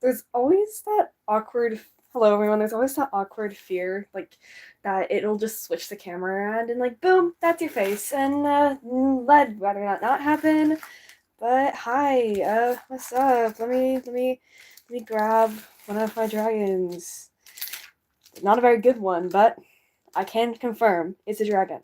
there's always that awkward hello everyone, there's always that awkward fear, like that it'll just switch the camera around and like boom, that's your face. And that'd rather not happen. But hi, what's up? Let me grab one of my dragons. Not a very good one, but I can confirm it's a dragon.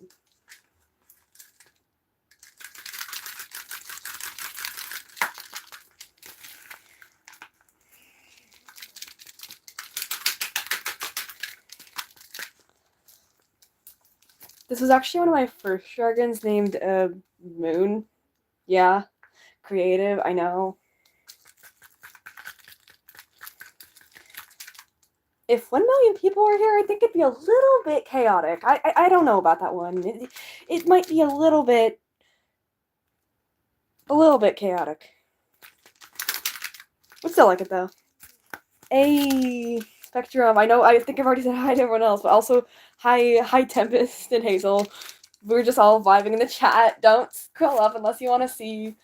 This was actually one of my first dragons, named Moon. Yeah, creative, I know. If 1 million people were here, I think it'd be a little bit chaotic. I don't know about that one. It might be a little bit chaotic. But still like it though. Hey, Spectrum. I think I've already said hi to everyone else, but also hi Tempest and Hazel. We're just all vibing in the chat. Don't scroll up unless you want to see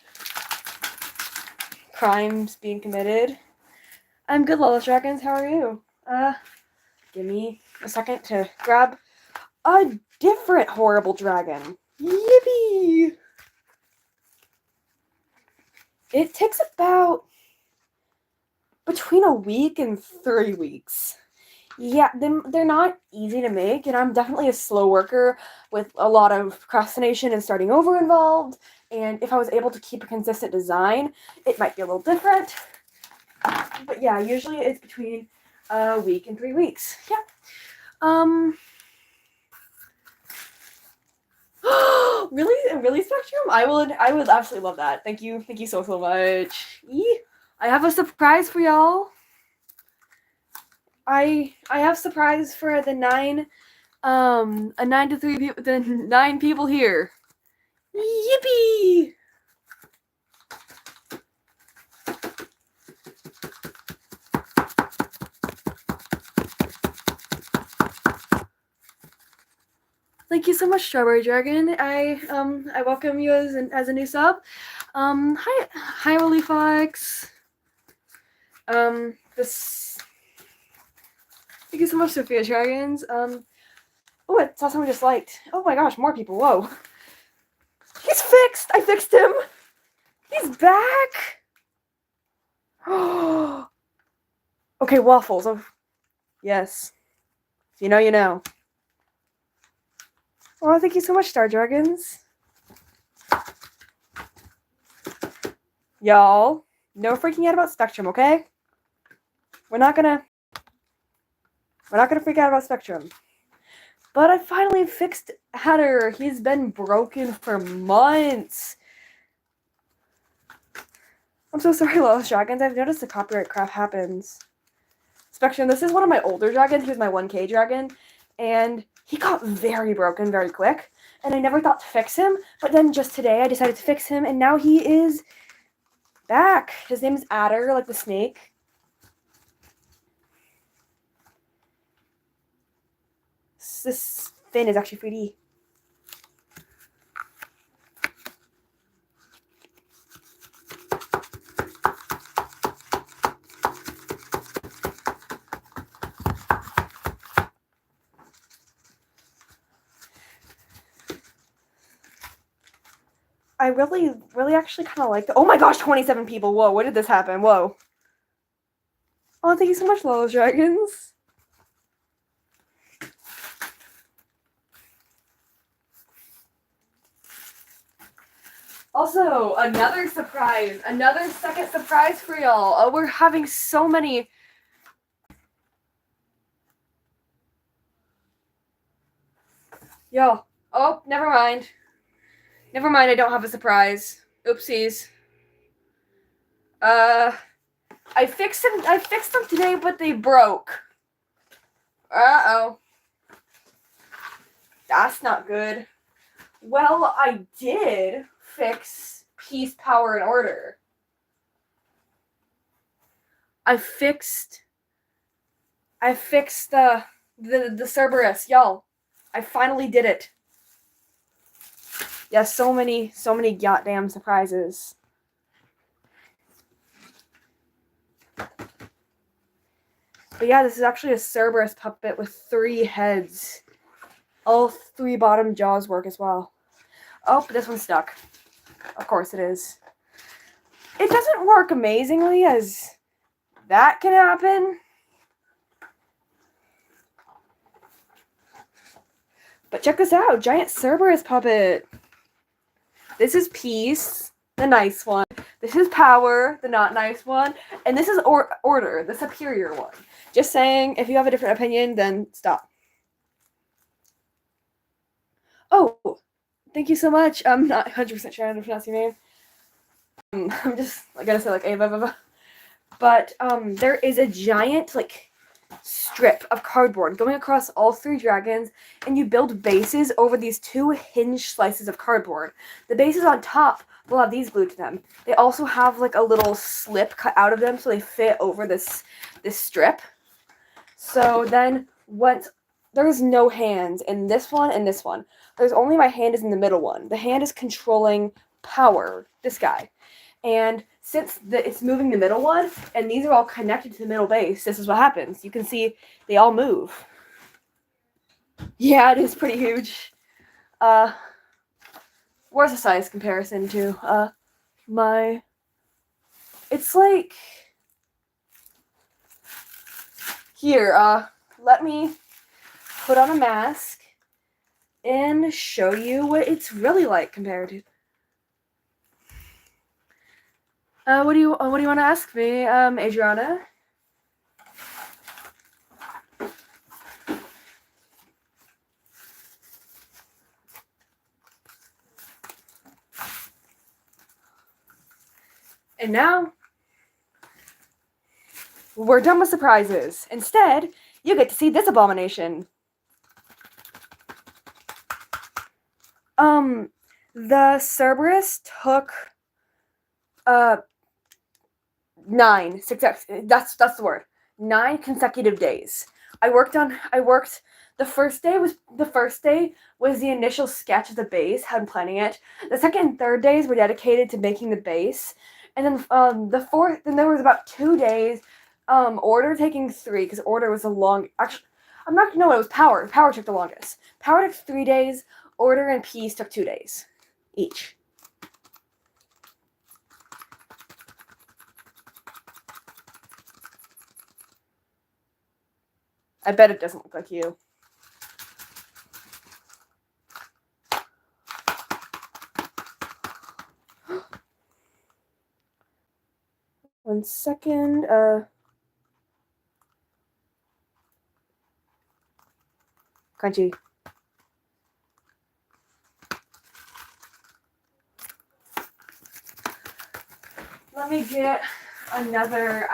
crimes being committed. I'm good, Lawless Dragons. How are you? Give me a second to grab a different horrible dragon. Yippee! It takes about between a week and 3 weeks. Yeah, they're not easy to make, and I'm definitely a slow worker with a lot of procrastination and starting over involved. And if I was able to keep a consistent design, it might be a little different. But yeah, usually it's between a week and 3 weeks. Yeah. Really, Spectrum? I would absolutely love that. Thank you so much. I have a surprise for y'all. I have surprise for the 9 to 3 people, the 9 people here. Yippee! Thank you so much, Strawberry Dragon. I welcome you as a new sub. Hi, Rolly Fox. This. Thank you so much, Sophia Dragons. Oh, I saw someone just liked. Oh my gosh, more people. Whoa. He's fixed. I fixed him. He's back. Okay, waffles. Oh, yes. If you know, you know. Oh, thank you so much, Star Dragons. Y'all, no freaking out about Spectrum, okay? We're not gonna freak out about Spectrum. But I finally fixed Hatter. He's been broken for months. I'm so sorry, Lost Dragons. I've noticed the copyright crap happens. Spectrum, this is one of my older dragons. He was my 1K dragon. And he got very broken very quick. And I never thought to fix him. But then just today, I decided to fix him. And now he is back. His name is Adder, like the snake. This fin is actually 3D. I really actually kind of like the. Oh my gosh, 27 people. Whoa, when did this happen? Whoa. Oh, thank you so much, Lolo Dragons. Also, another surprise. Another second surprise for y'all. Oh, we're having so many. Yo. Oh, never mind. Never mind, I don't have a surprise. Oopsies. I fixed them today, but they broke. Uh-oh. That's not good. Well, I did fix peace, power, and order. I fixed the Cerberus, y'all. I finally did it. Yeah, so many goddamn surprises. But yeah, this is actually a Cerberus puppet with 3 heads. All 3 bottom jaws work as well. Oh, but this one's stuck. Of course it is. It doesn't work amazingly, as that can happen. But check this out, giant Cerberus puppet. This is Peace, the nice one. This is Power, the not nice one. And this is Order, the superior one. Just saying, if you have a different opinion, then stop. Oh, thank you so much. I'm not 100% sure how to pronounce your name. I'm just, I gotta say, like, but, there is a giant, like, strip of cardboard going across all 3 dragons, and you build bases over these 2 hinged slices of cardboard. The bases on top will have these glued to them. They also have, like, a little slip cut out of them so they fit over this strip. So then, once there's no hands in this one and this one. There's only my hand is in the middle one. The hand is controlling Power, this guy. And since it's moving the middle one, and these are all connected to the middle base, this is what happens. You can see they all move. Yeah, it is pretty huge. Where's the size comparison to my... It's like... Here, let me put on a mask and show you what it's really like compared to... What do you want to ask me, Adriana? And now, we're done with surprises. Instead, you get to see this abomination. The Cerberus took 9 that's the word. 9 consecutive days. The first day was the initial sketch of the base, how I'm planning it. The second and third days were dedicated to making the base. And then the fourth, then there was about 2 days, Order taking 3, because Order was the long, actually, it was Power. Power took the longest. Power took 3 days, Order and Peace took 2 days each. I bet it doesn't look like you. One second, Crunchy. Let me get another,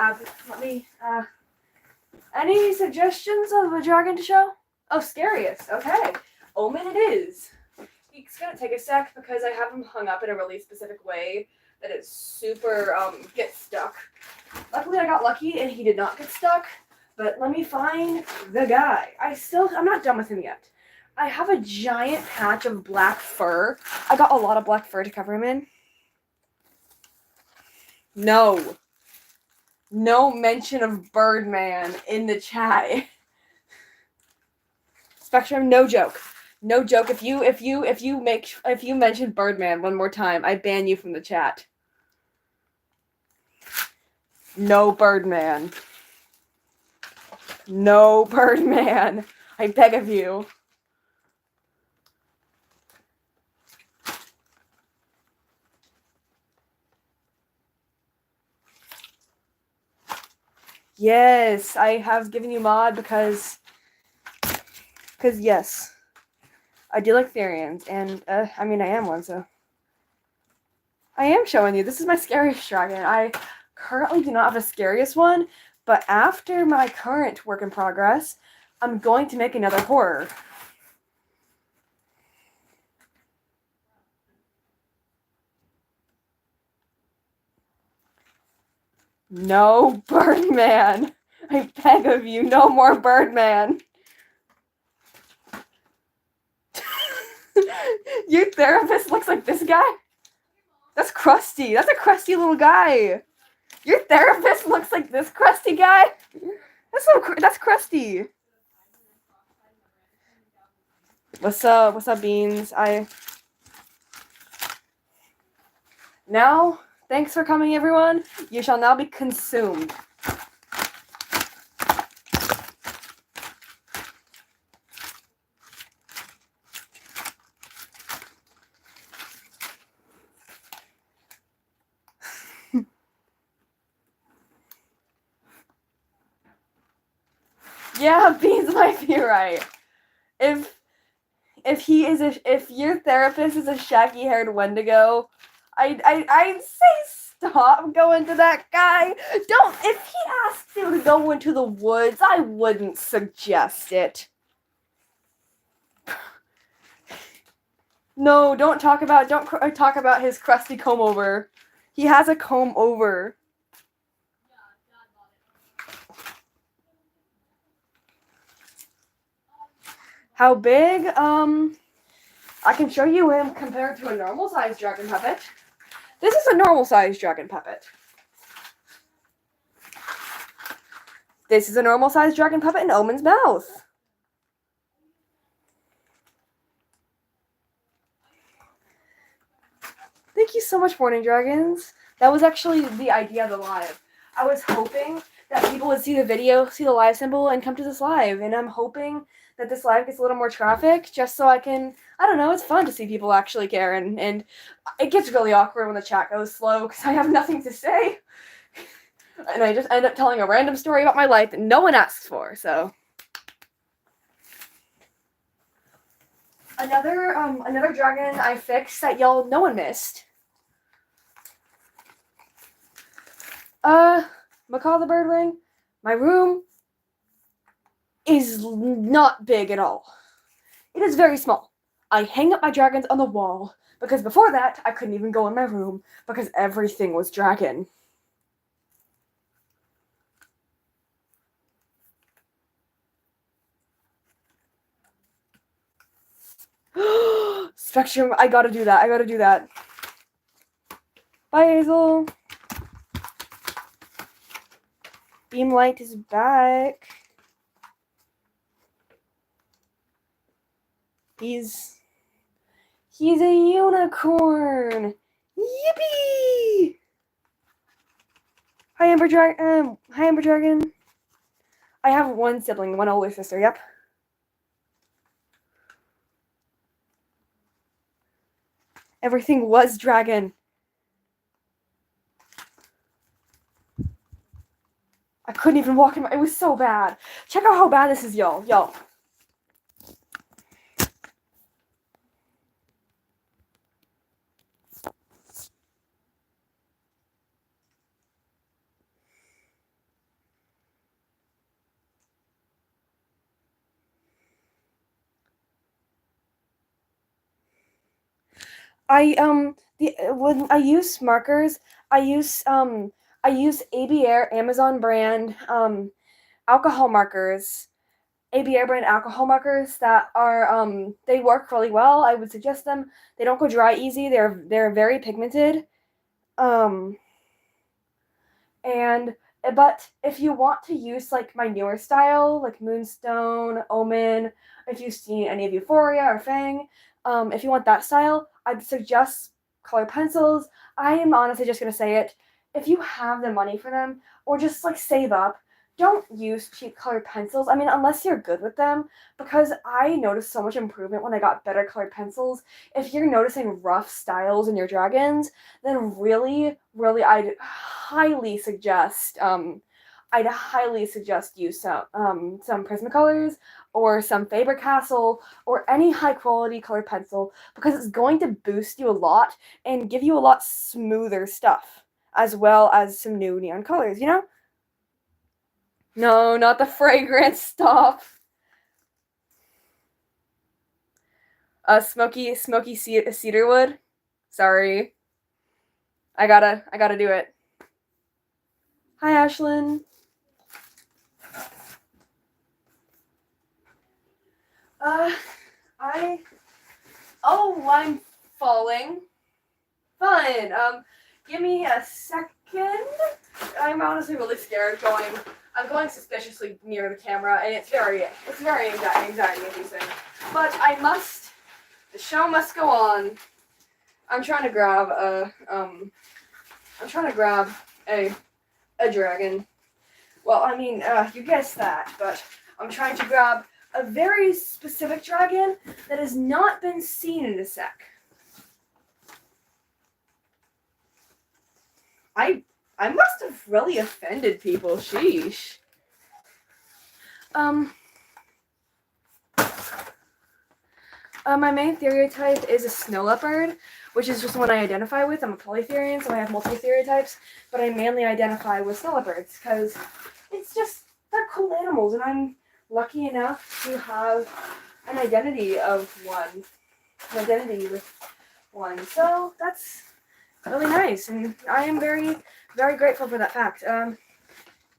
any suggestions of a dragon to show? Oh, Scariest, okay. Omen it is. It's gonna take a sec because I have him hung up in a really specific way that it super, gets stuck. Luckily I got lucky and he did not get stuck, but let me find the guy. I'm not done with him yet. I have a giant patch of black fur. I got a lot of black fur to cover him in. No mention of Birdman in the chat. Spectrum, no joke. No joke. If you mention Birdman one more time, I ban you from the chat. No Birdman. No Birdman. I beg of you. Yes, I have given you mod because yes, I do like Therians, and I mean I am one, so I am showing you. This is my scariest dragon. I currently do not have a scariest one, but after my current work in progress, I'm going to make another horror. No Birdman. I beg of you, no more Birdman. Your therapist looks like this guy? That's crusty. That's a crusty little guy. Your therapist looks like this crusty guy? That's crusty. What's up? What's up, Beans? Now, thanks for coming, everyone. You shall now be consumed. Yeah, Beans might be right. If your therapist is a shaggy-haired Wendigo, I'd say stop going to that guy. Don't. If he asks you to go into the woods, I wouldn't suggest it. No, don't talk about his crusty comb over. He has a comb over. How big? I can show you him compared to a normal sized dragon puppet. This is a normal sized dragon puppet. This is a normal sized dragon puppet in Omen's mouth. Thank you so much, Morning Dragons. That was actually the idea of the live. I was hoping that people would see the video, see the live symbol, and come to this live. And I'm hoping that this live gets a little more traffic, just so I can, I don't know, it's fun to see people actually care. And it gets really awkward when the chat goes slow, because I have nothing to say. And I just end up telling a random story about my life that no one asks for, so. Another dragon I fixed that no one missed. Macaw the Birdwing, my room is not big at all. It is very small. I hang up my dragons on the wall, because before that, I couldn't even go in my room, because everything was dragon. Spectrum, I gotta do that. Bye, Hazel. Beamlight is back. He's a unicorn. Yippee! Hi, Amber Dragon. I have one sibling, one older sister. Yep. Everything was dragon. I couldn't even walk in it was so bad. Check out how bad this is, y'all. When I use markers, I use AB Air Amazon brand alcohol markers. AB Air brand alcohol markers that are they work really well. I would suggest them. They don't go dry easy. They're very pigmented. But if you want to use like my newer style, like Moonstone, Omen, if you've seen any of Euphoria or Fang, if you want that style, I'd suggest color pencils. I am honestly just gonna say it. If you have the money for them, or just like save up, don't use cheap colored pencils. I mean, unless you're good with them, because I noticed so much improvement when I got better colored pencils. If you're noticing rough styles in your dragons, then really, I'd highly suggest use some Prismacolors or some Faber-Castell or any high quality colored pencil, because it's going to boost you a lot and give you a lot smoother stuff, as well as some new neon colors, you know? No, not the fragrance. Stop. Smoky cedarwood. Sorry. I gotta do it. Hi, Ashlyn. I'm falling. Fun. Give me a second. I'm honestly really scared going I'm going suspiciously near the camera, and it's very anxiety-inducing. But the show must go on. I'm trying to grab a dragon. Well, I mean, you guessed that, but I'm trying to grab a very specific dragon that has not been seen in a sec. I must have really offended people. Sheesh. My main stereotype is a snow leopard, which is just the one I identify with. I'm a polytherian, so I have multiple stereotypes, but I mainly identify with snow leopards because they're cool animals, and I'm lucky enough to have an identity with one. So that's really nice, and I am very, very grateful for that fact.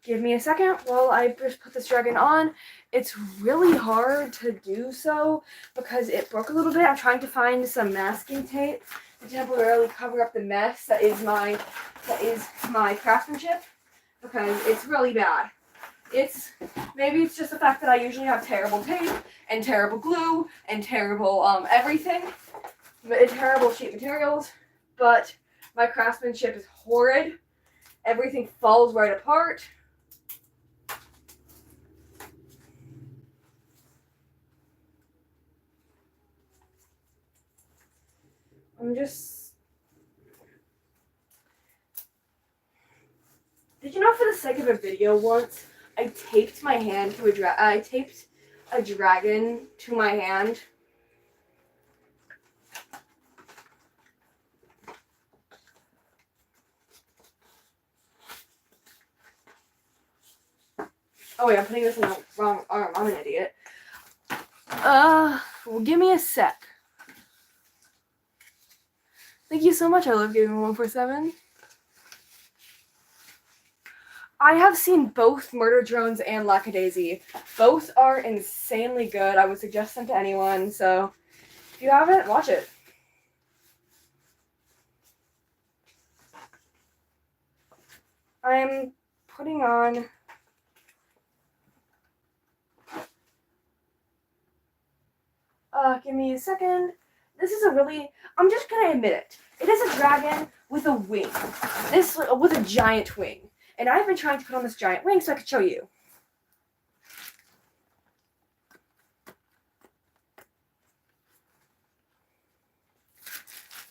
Give me a second while I just put this dragon on. It's really hard to do so because it broke a little bit. I'm trying to find some masking tape to temporarily cover up the mess that is my craftsmanship because it's really bad. Maybe it's just the fact that I usually have terrible tape and terrible glue and terrible everything, and terrible sheet materials, but my craftsmanship is horrid. Everything falls right apart. Did you know, for the sake of a video once, I taped a dragon to my hand. Oh wait, I'm putting this in the wrong arm. I'm an idiot. Well, give me a sec. Thank you so much. I love Gaming 147. I have seen both Murder Drones and Lackadaisy. Both are insanely good. I would suggest them to anyone. So if you haven't, watch it. I'm putting on give me a second. This is I'm just gonna admit it. It is a dragon with a wing. With a giant wing. And I've been trying to put on this giant wing so I could show you.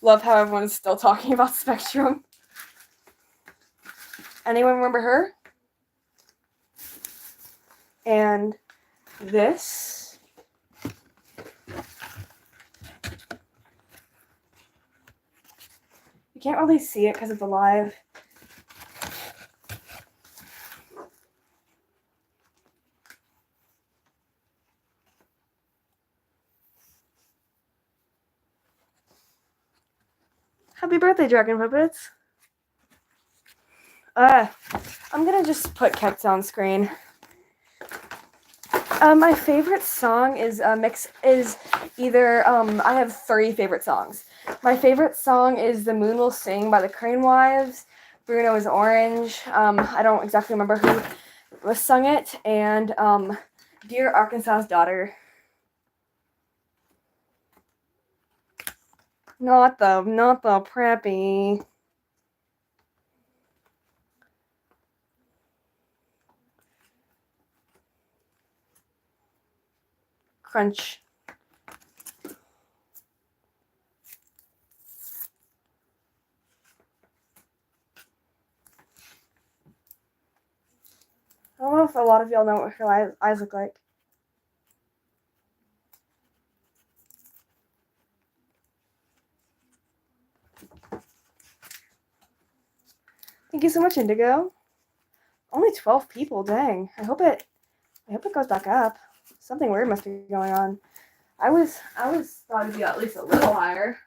Love how everyone's still talking about Spectrum. Anyone remember her? And this. You can't really see it because it's alive. Happy birthday, Dragon Puppets. I'm gonna just put Kex on screen. My favorite song is either I have 3 favorite songs. My favorite song is The Moon Will Sing by the Crane Wives. Bruno is Orange. I don't exactly remember who sung it. And Dear Arkansas's Daughter. Not the preppy. Crunch. I don't know if a lot of y'all know what her eyes look like. Thank you so much, Indigo. Only 12 people, dang. I hope it goes back up. Something weird must be going on. I was thought it'd be at least a little higher.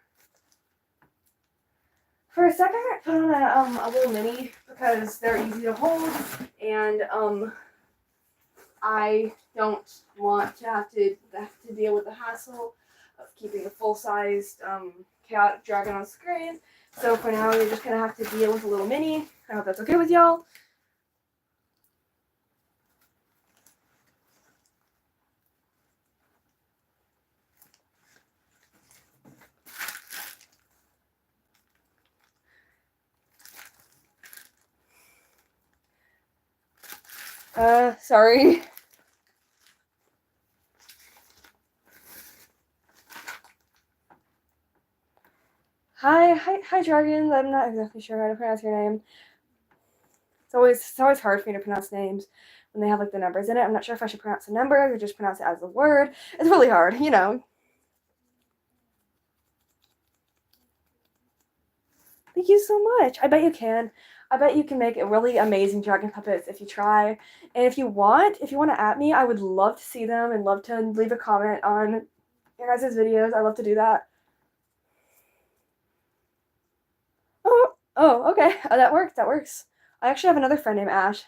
For a second, I put on a little mini because they're easy to hold, and I don't want to have to deal with the hassle of keeping a full-sized chaotic dragon on screen. So for now, you're just gonna have to deal with a little mini. I hope that's okay with y'all. Sorry. Hi, Dragons. I'm not exactly sure how to pronounce your name. It's always hard for me to pronounce names when they have like the numbers in it. I'm not sure if I should pronounce the numbers or just pronounce it as a word. It's really hard, you know. Thank you so much. I bet you can. I bet you can make really amazing dragon puppets if you try. And if you want to at me, I would love to see them and love to leave a comment on your guys' videos. I love to do that. Oh, okay. That works. That works. I actually have another friend named Ash.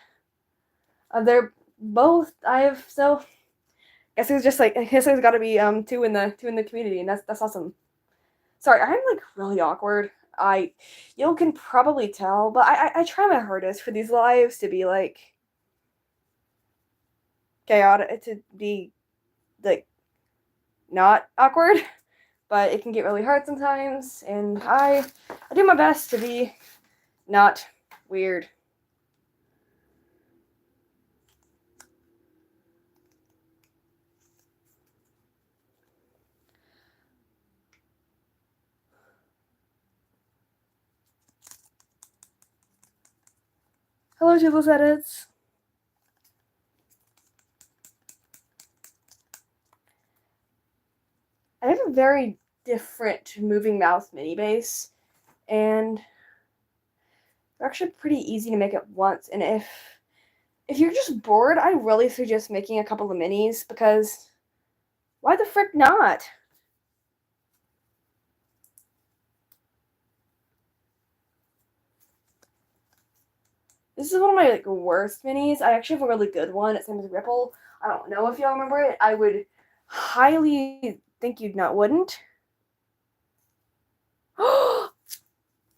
They're both. I have so. I guess there's got to be two in the community, and that's awesome. Sorry, I'm like really awkward. You can probably tell, but I try my hardest for these lives to be like chaotic, to be like not awkward, but it can get really hard sometimes, and I do my best to be not weird. Hello, Jibble's Edits. I have a very different moving mouth mini base, and they're actually pretty easy to make at once. And if you're just bored, I really suggest making a couple of minis because why the frick not? This is one of my like worst minis. I actually have a really good one. Its name is Ripple. I don't know if y'all remember it. I would highly think you wouldn't.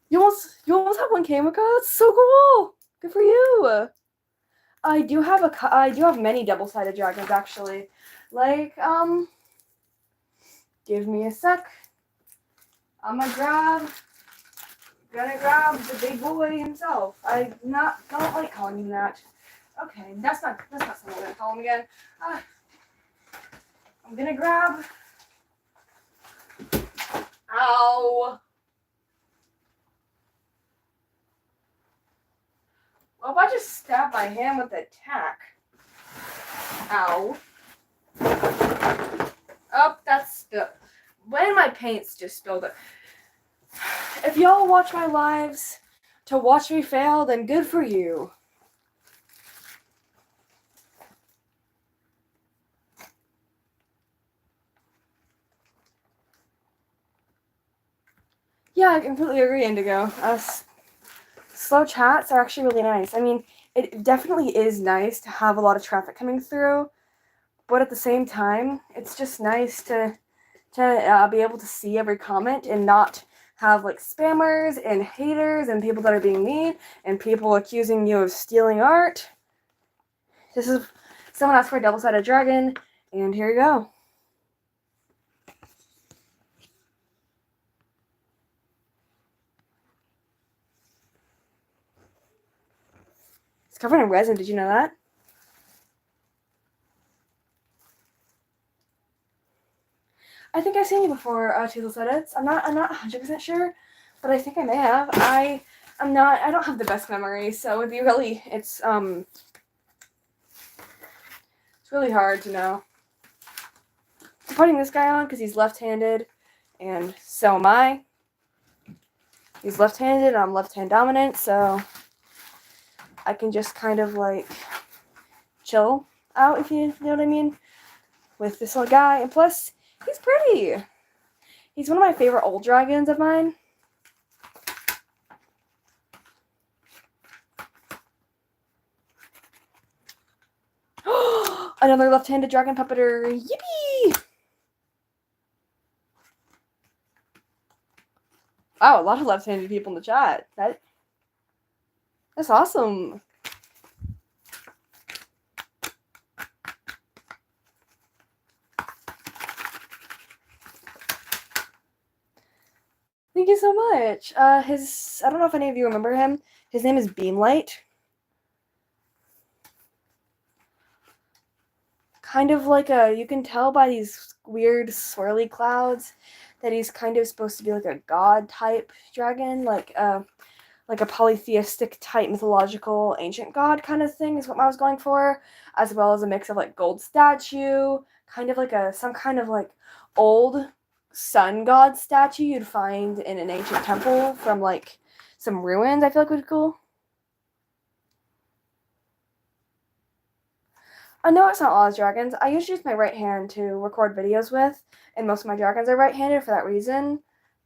You almost have one Kamika. That's so cool. Good for you. I do have many double-sided dragons actually. Like give me a sec. I'm gonna grab the big boy himself. I don't like calling him that. Okay, that's not something I'm gonna call him again. I'm gonna grab. Ow. Well, if I just stab my hand with a tack. Ow. Oh, that's spilled. When my paint's just spilled it. If y'all watch my lives to watch me fail, then good for you. Yeah, I completely agree, Indigo. Slow chats are actually really nice. I mean, it definitely is nice to have a lot of traffic coming through, but at the same time, it's just nice to be able to see every comment and not have like spammers and haters and people that are being mean and people accusing you of stealing art. This is someone asked for a double-sided dragon, and here you go. It's covered in resin. Did you know that? I think I've seen you before, Toodles Edits. I'm not 100% sure, but I think I may have. I don't have the best memory, so it'd be really it's really hard to know. I'm putting this guy on because he's left-handed, and so am I. He's left-handed, I'm left-hand dominant, so I can just kind of like chill out, if you know what I mean, with this little guy. And plus, he's pretty. He's one of my favorite old dragons of mine. Another left-handed dragon puppeter. Yippee! Wow, a lot of left-handed people in the chat. That's awesome. Thank you so much. I don't know if any of you remember him. His name is Beamlight. kind of like you can tell by these weird swirly clouds that he's kind of supposed to be like a god type dragon, like a polytheistic type mythological ancient god kind of thing is what I was going for, as well as a mix of like gold statue, kind of like some kind of like old sun god statue you'd find in an ancient temple from like some ruins. I feel like would be cool. No, it's not all dragons. I usually use my right hand to record videos with, and most of my dragons are right-handed for that reason.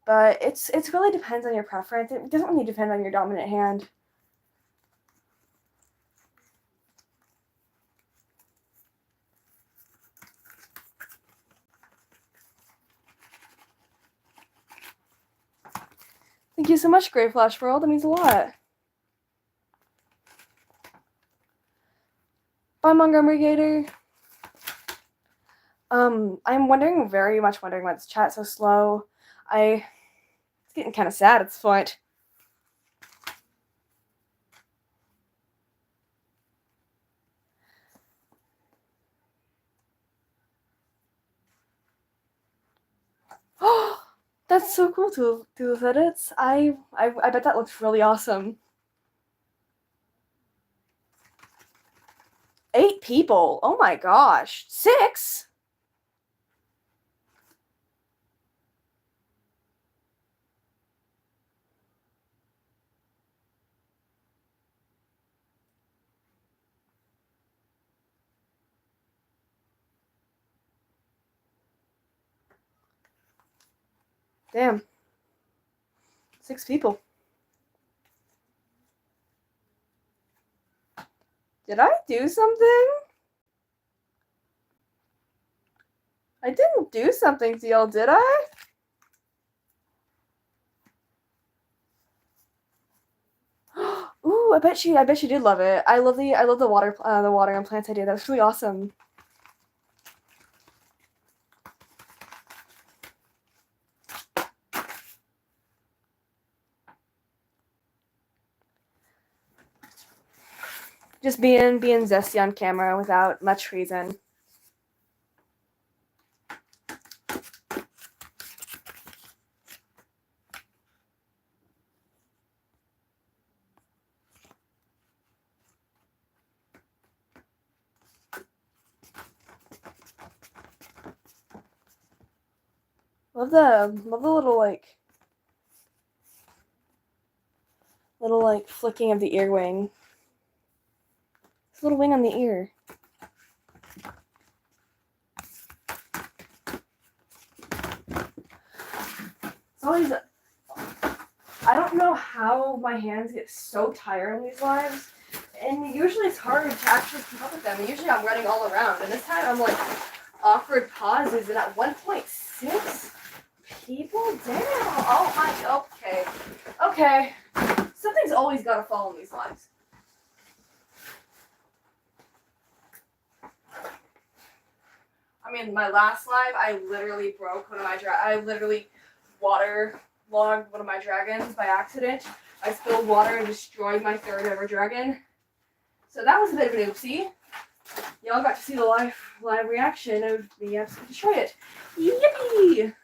But it's really depends on your preference. It doesn't really depend on your dominant hand. Thank you so much, Grey Flash World. That means a lot. Bye, Montgomery Gator. I'm very much wondering why this chat's so slow. It's getting kind of sad at this point. Oh, that's so cool to do those edits. I bet that looks really awesome. 8 people. Oh my gosh. 6? Damn. 6 people. Did I do something? I didn't do something to y'all, did I? Ooh, I bet she did love it. I love the water and plants idea. That was really awesome. Just being zesty on camera without much reason. Love the little flicking of the ear wing. It's a little wing on the ear. It's always, I don't know how my hands get so tired in these lives, and usually it's hard to actually keep up with them. Usually I'm running all around, and this time I'm like awkward pauses, and at 1.6 people? Damn. Oh my, okay. Something's always got to fall in these lives. I mean, my last live, I literally broke one of my I literally waterlogged one of my dragons by accident. I spilled water and destroyed my 3rd ever dragon. So that was a bit of an oopsie. Y'all got to see the live reaction of me absolutely destroy it. Yippee!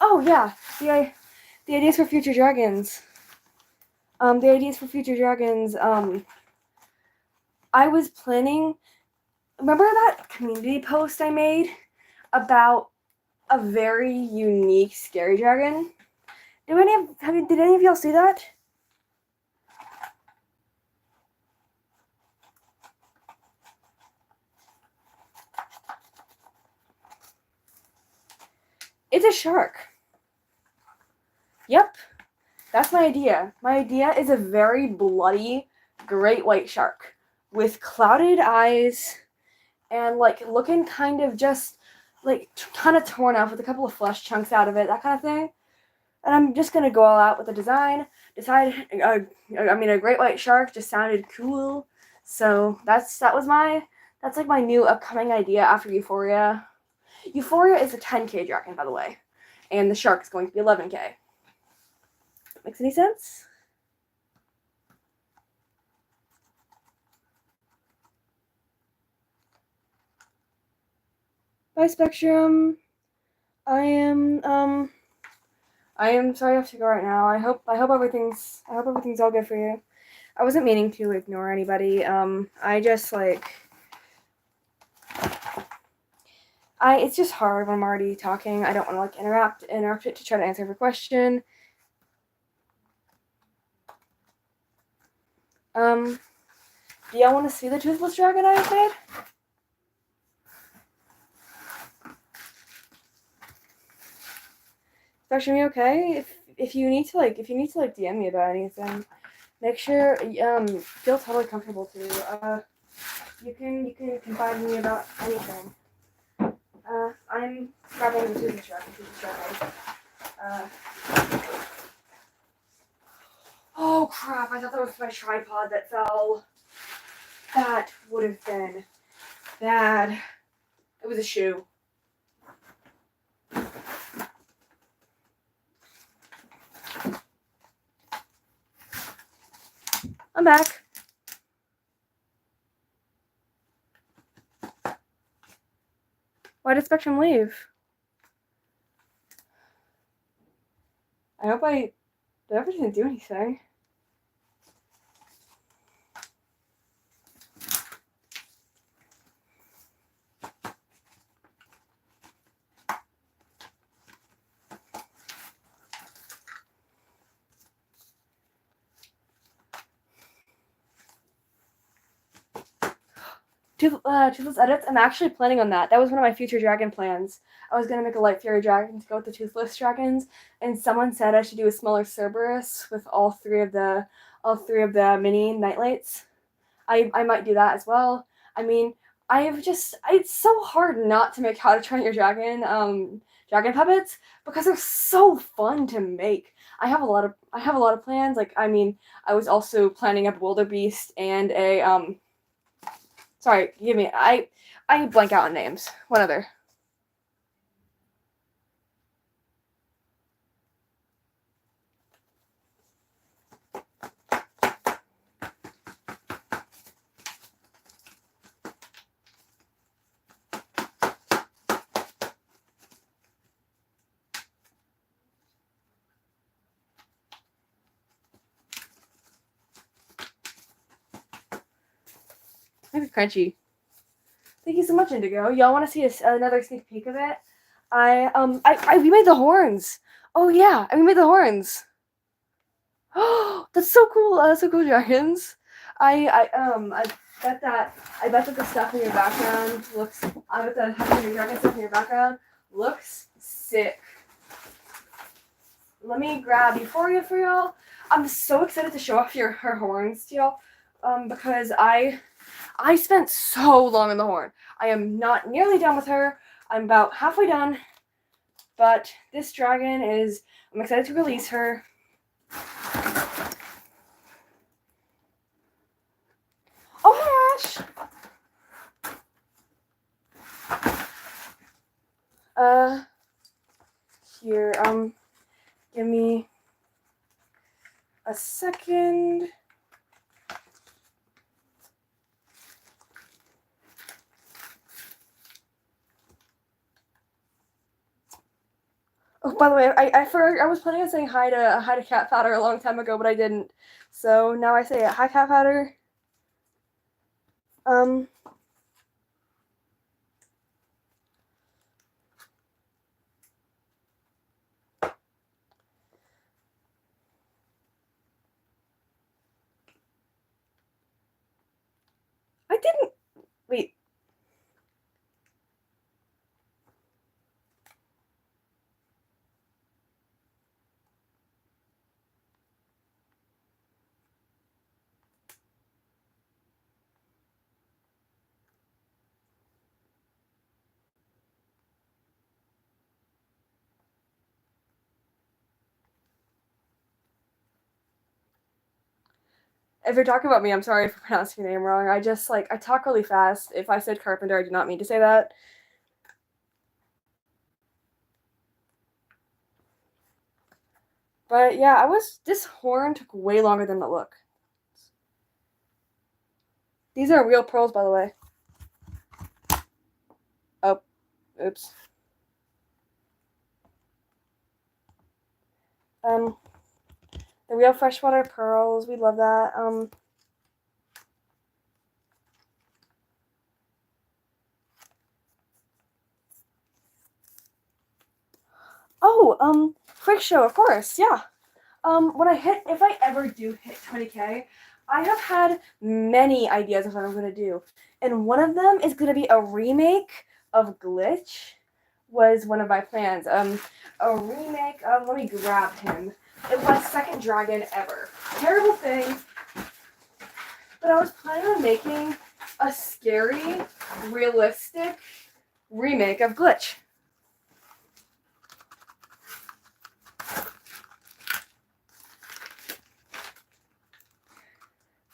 Oh yeah, the ideas for future dragons. I was planning. Remember that community post I made about a very unique scary dragon? Did any of y'all see that? It's a shark. Yep, that's my idea. My idea is a very bloody great white shark with clouded eyes and like looking kind of just like kind of torn up with a couple of flesh chunks out of it, that kind of thing. And I'm just gonna go all out with the design. A great white shark just sounded cool, so that's like my new upcoming idea after Euphoria. Euphoria is a 10K dragon, by the way, and the shark is going to be 11K. Makes any sense? Bye, Spectrum. I am sorry I have to go right now. I hope everything's all good for you. I wasn't meaning to ignore anybody. I just it's just hard when I'm already talking. I don't want to like interrupt it to try to answer every question. Do y'all want to see the toothless dragon I made? Spectrum, you okay? If you need to DM me about anything, make sure feel totally comfortable to. You can confide in me about anything. I'm grabbing the toothless dragon. Oh crap! I thought that was my tripod that fell. That would have been bad. It was a shoe. I'm back. Why did Spectrum leave? I hope I didn't do anything. Toothless edits. I'm actually planning on that. That was one of my future dragon plans. I was gonna make a light fury dragon to go with the toothless dragons, and someone said I should do a smaller Cerberus with all three of the mini nightlights. I might do that as well. I mean, it's so hard not to make How to Train Your Dragon dragon puppets because they're so fun to make. I have a lot of plans. Like I was also planning a wildebeest and a. Sorry, give me. I blank out on names. What other? Maybe Crunchy. Thank you so much, Indigo. Y'all want to see another sneak peek of it? We made the horns. Oh yeah, we made the horns. Oh, that's so cool. That's so cool, dragons. I bet that the stuff in your background looks. I bet that having your dragon stuff in your background looks sick. Let me grab Euphoria for y'all. I'm so excited to show off her horns to y'all, because I spent so long on the horn. I am not nearly done with her. I'm about halfway done, but this dragon is. I'm excited to release her. Oh my gosh! Here, give me a second. Oh, by the way, I was planning on saying hi to Cat Powder a long time ago, but I didn't. So now I say hi, Cat Powder. I didn't. Wait. If you're talking about me, I'm sorry for pronouncing your name wrong. I just, like, I talk really fast. If I said carpenter, I did not mean to say that. But yeah, this horn took way longer than it looked. These are real pearls, by the way. Oh, oops. Um, the real freshwater pearls. We love that. Freak show, of course, yeah. If I ever do hit 20K, I have had many ideas of what I'm gonna do, and one of them is gonna be a remake of Glitch. Was one of my plans. A remake of. Let me grab him. It was my second dragon ever. Terrible thing, but I was planning on making a scary, realistic remake of Glitch.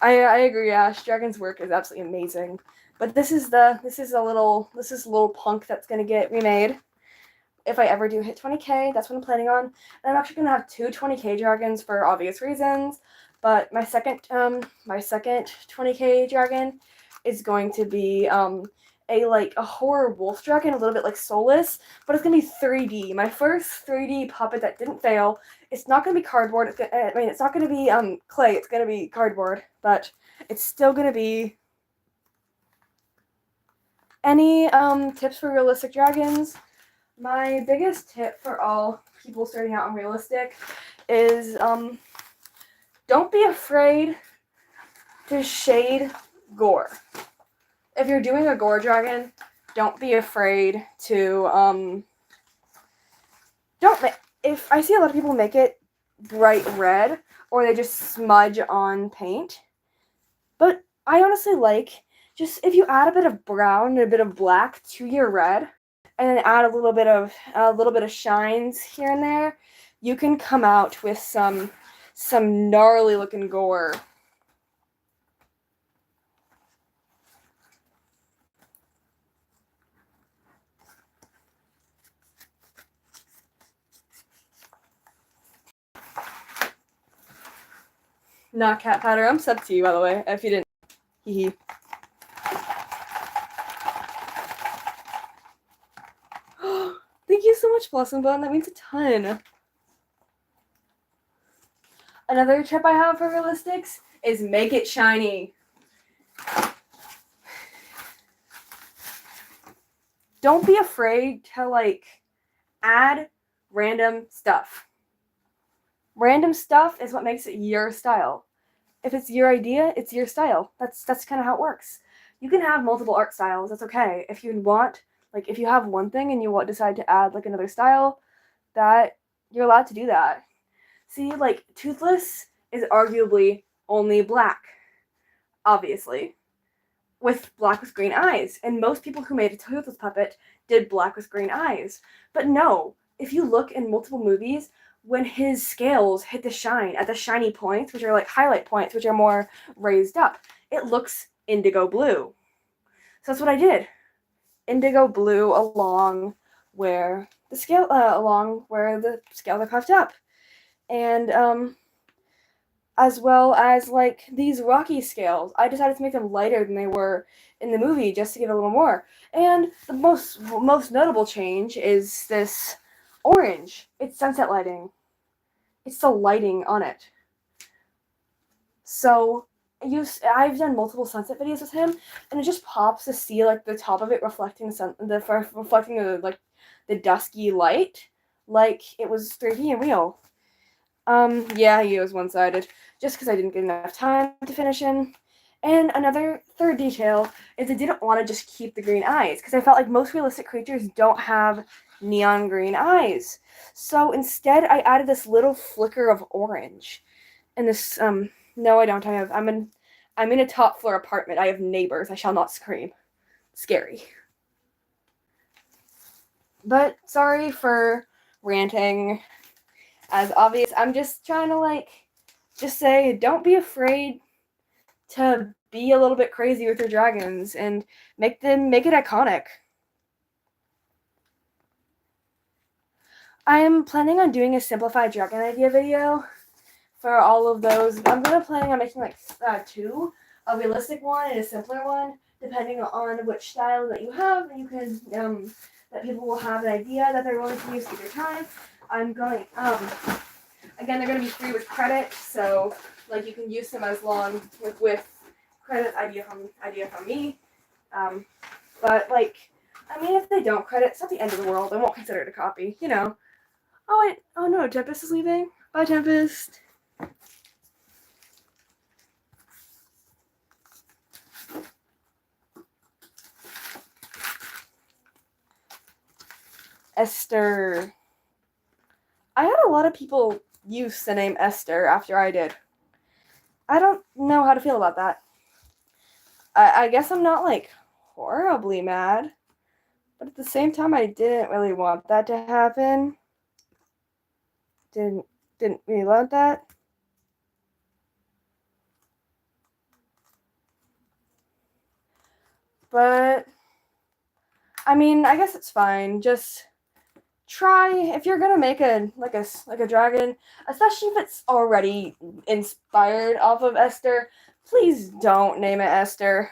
I agree, Ash. Dragon's work is absolutely amazing. But this is a little punk that's gonna get remade. If I ever do hit 20K, that's what I'm planning on. And I'm actually gonna have two 20K dragons for obvious reasons. But my second 20K dragon is going to be a horror wolf dragon, a little bit like Soulless, but it's gonna be 3D. My first 3D puppet that didn't fail. It's not gonna be cardboard. It's not gonna be clay. It's gonna be cardboard, but it's still gonna be. Any tips for realistic dragons? My biggest tip for all people starting out on realistic is don't be afraid to shade gore. If you're doing a gore dragon, don't be afraid to if I see a lot of people make it bright red or they just smudge on paint. But I honestly like just if you add a bit of brown and a bit of black to your red and then add a little bit of shines here and there, you can come out with some gnarly looking gore. Not cat patter. I'm sub to you, by the way, if you didn't. Hee. Thank you so much, Blossom Bun. That means a ton. Another tip I have for realistics is make it shiny. Don't be afraid to add random stuff. Random stuff is what makes it your style. If it's your idea, it's your style. That's kind of how it works. You can have multiple art styles. That's okay. If you want, if you have one thing and you decide to add another style, that you're allowed to do that. See, Toothless is arguably only black, obviously, with black with green eyes. And most people who made a Toothless puppet did black with green eyes. But no, if you look in multiple movies, when his scales hit the shine at the shiny points, which are highlight points, which are more raised up, it looks indigo blue. So that's what I did. Indigo blue along where the scales are puffed up. And as well as these rocky scales, I decided to make them lighter than they were in the movie just to give a little more. And the most notable change is this orange. It's sunset lighting. It's the lighting on it. So I've done multiple sunset videos with him, and it just pops to see the top of it reflecting the dusky light, like it was 3D and real. Yeah, he was one-sided, just because I didn't get enough time to finish him. And another third detail is I didn't want to just keep the green eyes, because I felt like most realistic creatures don't have neon green eyes. So instead, I added this little flicker of orange. And this, no, I don't. I'm in a top floor apartment. I have neighbors. I shall not scream. Scary. But sorry for ranting. As obvious, I'm just trying to just say, don't be afraid to be a little bit crazy with your dragons and make it iconic. I am planning on doing a simplified dragon idea video for all of those. I'm planning on making like two, a realistic one and a simpler one, depending on which style that you have. You can that people will have an idea that they're willing to use at your time. I'm going again, they're going to be free with credit, so like you can use them as long with credit idea from me. But like, I mean, if they don't credit, it's not the end of the world. I won't consider it a copy, you know. Oh wait, oh no, Tempest is leaving. Bye, Tempest. Esther. I had a lot of people use the name Esther after I did. I don't know how to feel about that. I guess I'm not like horribly mad, but at the same time, I didn't really want that to happen. Didn't really want that. But I mean, I guess it's fine. Just try if you're gonna make a dragon, especially if it's already inspired off of Esther. Please don't name it Esther.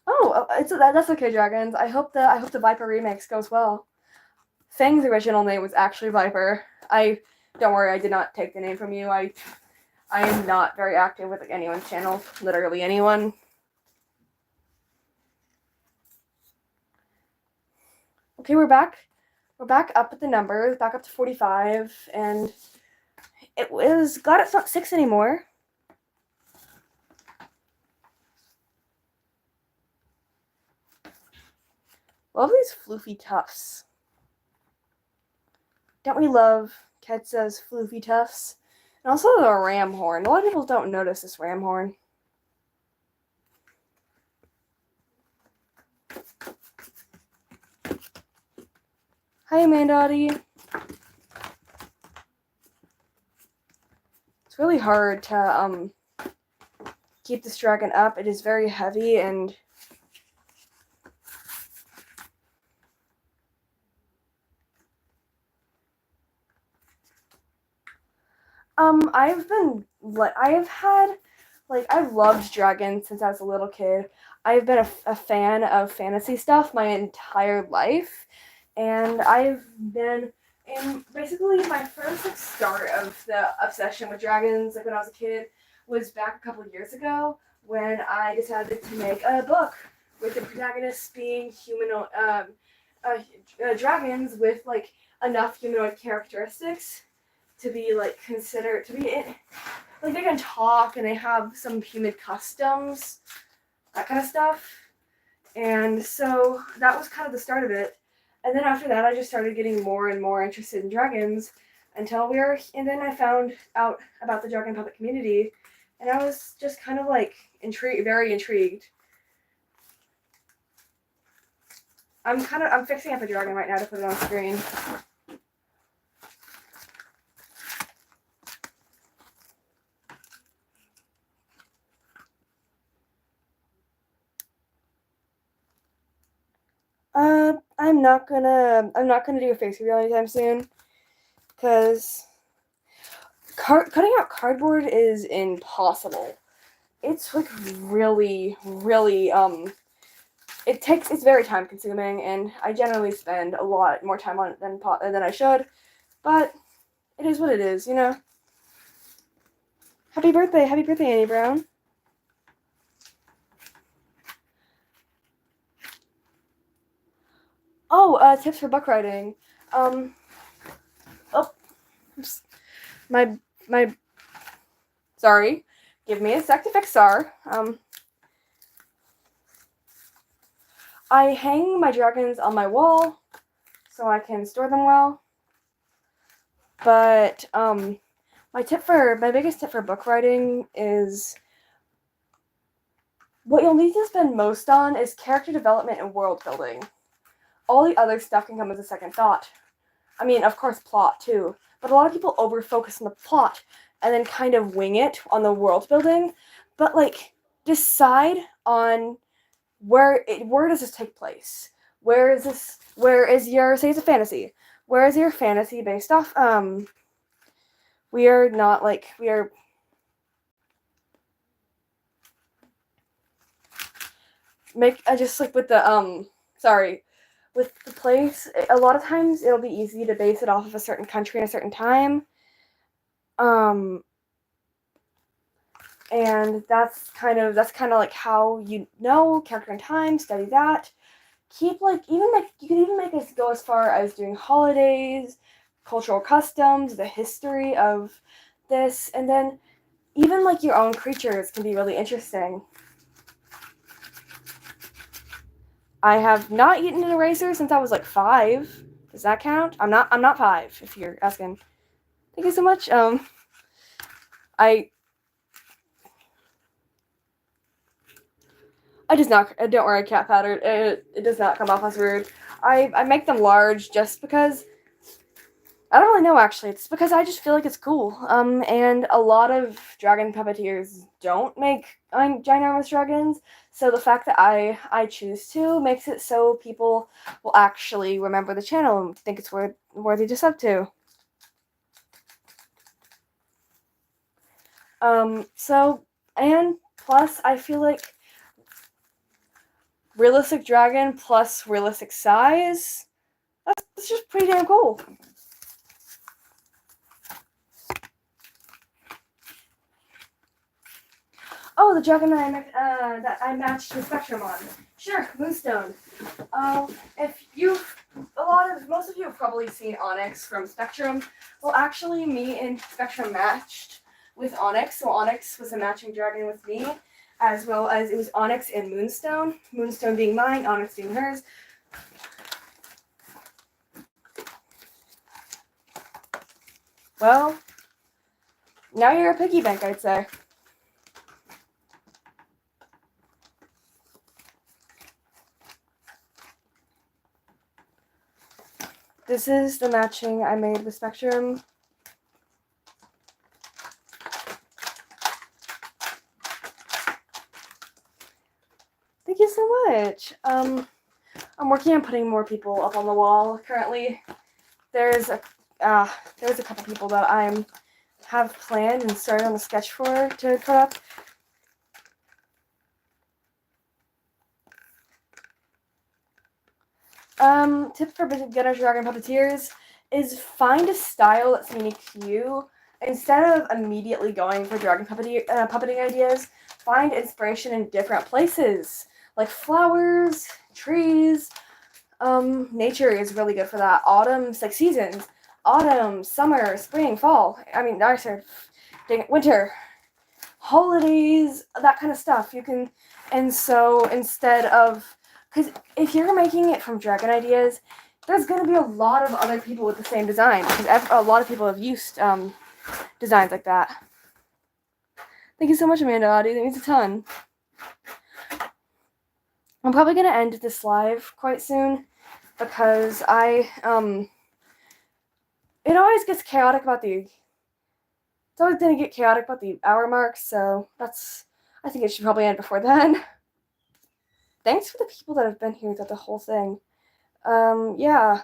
Oh, that's okay, dragons. I hope the Viper remix goes well. Fang's original name was actually Viper. Don't worry, I did not take the name from you. I am not very active with anyone's channel, literally anyone. Okay, we're back. We're back up at the numbers, back up to 45, and it was glad it's not 6 anymore. Love these floofy tufts. Don't we love Ketsa's floofy tufts? And also the ram horn. A lot of people don't notice this ram horn. Hi, Amandati. It's really hard to keep this dragon up. It is very heavy and I've loved dragons since I was a little kid. I've been a fan of fantasy stuff my entire life, and I've been in basically my first start of the obsession with dragons, like when I was a kid, was back a couple of years ago when I decided to make a book with the protagonists being dragons with like enough humanoid characteristics to be like considered to be like they can talk and they have some human customs, that kind of stuff. And so that was kind of the start of it. And then after that, I just started getting more and more interested in dragons and then I found out about the dragon puppet community, and I was just kind of like very intrigued. I'm fixing up a dragon right now to put it on screen. I'm not gonna do a face reveal anytime soon, because cutting out cardboard is impossible. It's like really, really it's very time consuming, and I generally spend a lot more time on it than I should, but it is what it is, you know. Happy birthday, Annie Brown. Oh, tips for buck riding. Oh, my, sorry. Give me a sec to fix SAR. I hang my dragons on my wall so I can store them well. But, my biggest tip for book writing is What you'll need to spend most on is character development and world building. All the other stuff can come as a second thought. I mean, of course, plot too, but a lot of people over focus on the plot and then kind of wing it on the world building. But like, decide on where does this take place? Where is this? Where is your, say it's a fantasy? Where is your fantasy based off? We are not like we are. Make just like with the sorry, with the place. A lot of times it'll be easy to base it off of a certain country and a certain time. Um, and that's kind of like how you know character and time. Study that. Keep like even like you can even make it go as far as doing holidays, cultural customs, the history of this, and then even like your own creatures can be really interesting. I have not eaten an eraser since I was like 5. Does that count? I'm not 5, if you're asking. Thank you so much. I does not. Don't worry, cat pattern. It does not come off as rude. I make them large just because I don't really know actually. It's because I just feel like it's cool. And a lot of dragon puppeteers don't make ginormous dragons, so the fact that I choose to makes it so people will actually remember the channel and think it's worthy to sub to. So and plus I feel like realistic dragon plus realistic size. That's just pretty damn cool. Oh, the dragon that I matched the spectrum on. Sure, Moonstone. If most of you have probably seen Onyx from Spectrum. Well, actually, me and Spectrum matched with Onyx. So Onyx was a matching dragon with me, as well as it was Onyx and Moonstone. Moonstone being mine, Onyx being hers. Well, now you're a piggy bank, I'd say. This is the matching I made with Spectrum. Thank you so much. I'm working on putting more people up on the wall currently. There's a couple people that I have planned and started on the sketch for to put up. Tip for beginner dragon puppeteers is find a style that's unique to you. Instead of immediately going for dragon puppeting ideas, find inspiration in different places, like flowers, trees. Nature is really good for that. Autumn's like seasons. Autumn, summer, spring, fall. Winter, holidays, that kind of stuff. You can, and so instead of, because if you're making it from dragon ideas, there's going to be a lot of other people with the same design, because a lot of people have used designs like that. Thank you so much, Amanda Audie. That means a ton. I'm probably going to end this live quite soon, because it always gets chaotic about it's always going to get chaotic about the hour mark, so I think it should probably end before then. Thanks for the people that have been here throughout the whole thing. Yeah.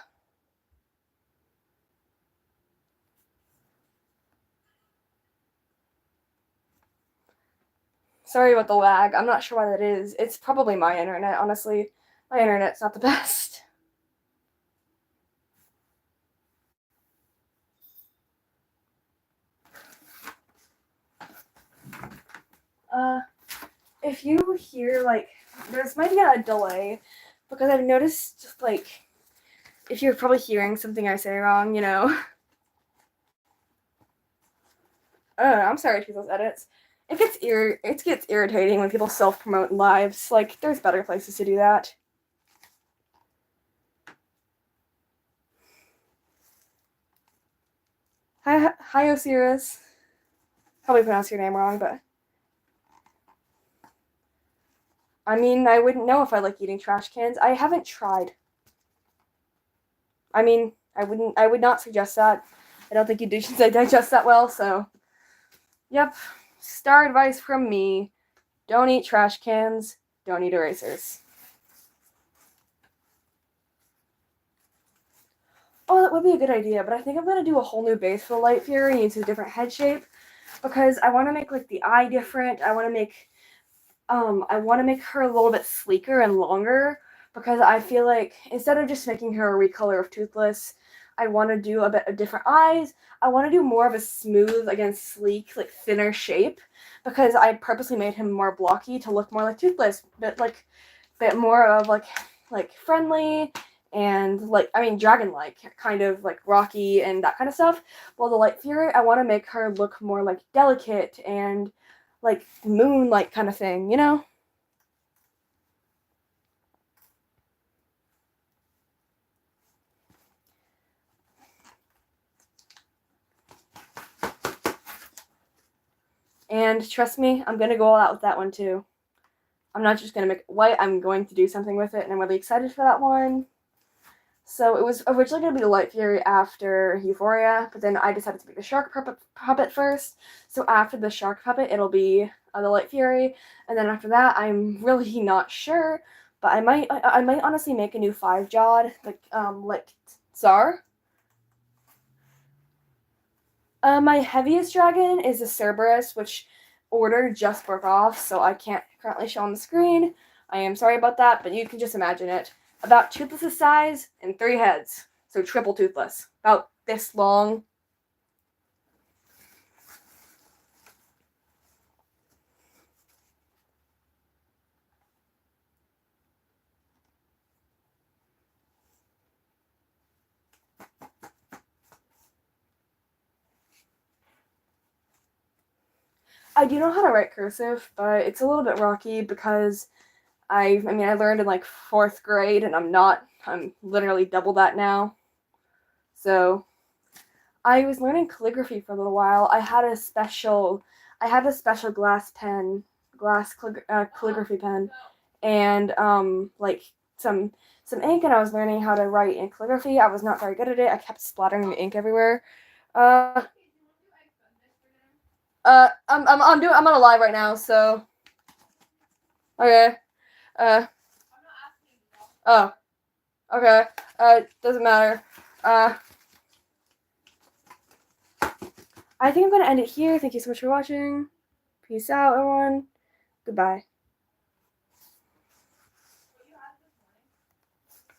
Sorry about the lag. I'm not sure why that is. It's probably my internet, honestly. My internet's not the best. If you hear, like, there's might be a delay, because I've noticed, like, if you're probably hearing something I say wrong, you know. I'm sorry to people's edits. It gets irritating when people self-promote lives. Like, there's better places to do that. Hi, Osiris. Probably pronounced your name wrong, but I mean, I wouldn't know if I like eating trash cans. I haven't tried. I mean, I would not suggest that. I don't think you digest that well, so. Yep. Star advice from me. Don't eat trash cans. Don't eat erasers. Oh, that would be a good idea, but I think I'm gonna do a whole new base for the Light Fury and use a different head shape because I want to make like the eye different. I want to make her a little bit sleeker and longer because I feel like instead of just making her a recolor of Toothless, I want to do a bit of different eyes. I want to do more of a smooth, again, sleek, like thinner shape because I purposely made him more blocky to look more like Toothless, but like bit more of like friendly and like I mean dragon-like, kind of like rocky and that kind of stuff. While the Light Fury, I want to make her look more like delicate and like moonlight kind of thing, you know? And trust me, I'm gonna go all out with that one too. I'm not just gonna make it white, I'm going to do something with it, and I'm really excited for that one. So it was originally going to be the Light Fury after Euphoria, but then I decided to make the shark puppet first. So after the shark puppet, it'll be the Light Fury, and then after that, I'm really not sure, but I might honestly make a new 5-jawed like Tsar. My heaviest dragon is a Cerberus, which order just broke off, so I can't currently show on the screen. I am sorry about that, but you can just imagine it. About Toothless' size and 3 heads, so triple Toothless. About this long. I do know how to write cursive, but it's a little bit rocky because I mean, I learned in like 4th grade, and I'm literally double that now. So I was learning calligraphy for a little while. I had a special calligraphy pen, and like some ink, and I was learning how to write in calligraphy. I was not very good at it. I kept splattering the ink everywhere. Uh, I'm on a live right now, so okay. Uh, oh, okay. Doesn't matter. Uh, I think I'm gonna end it here. Thank you so much for watching. Peace out, everyone. Goodbye.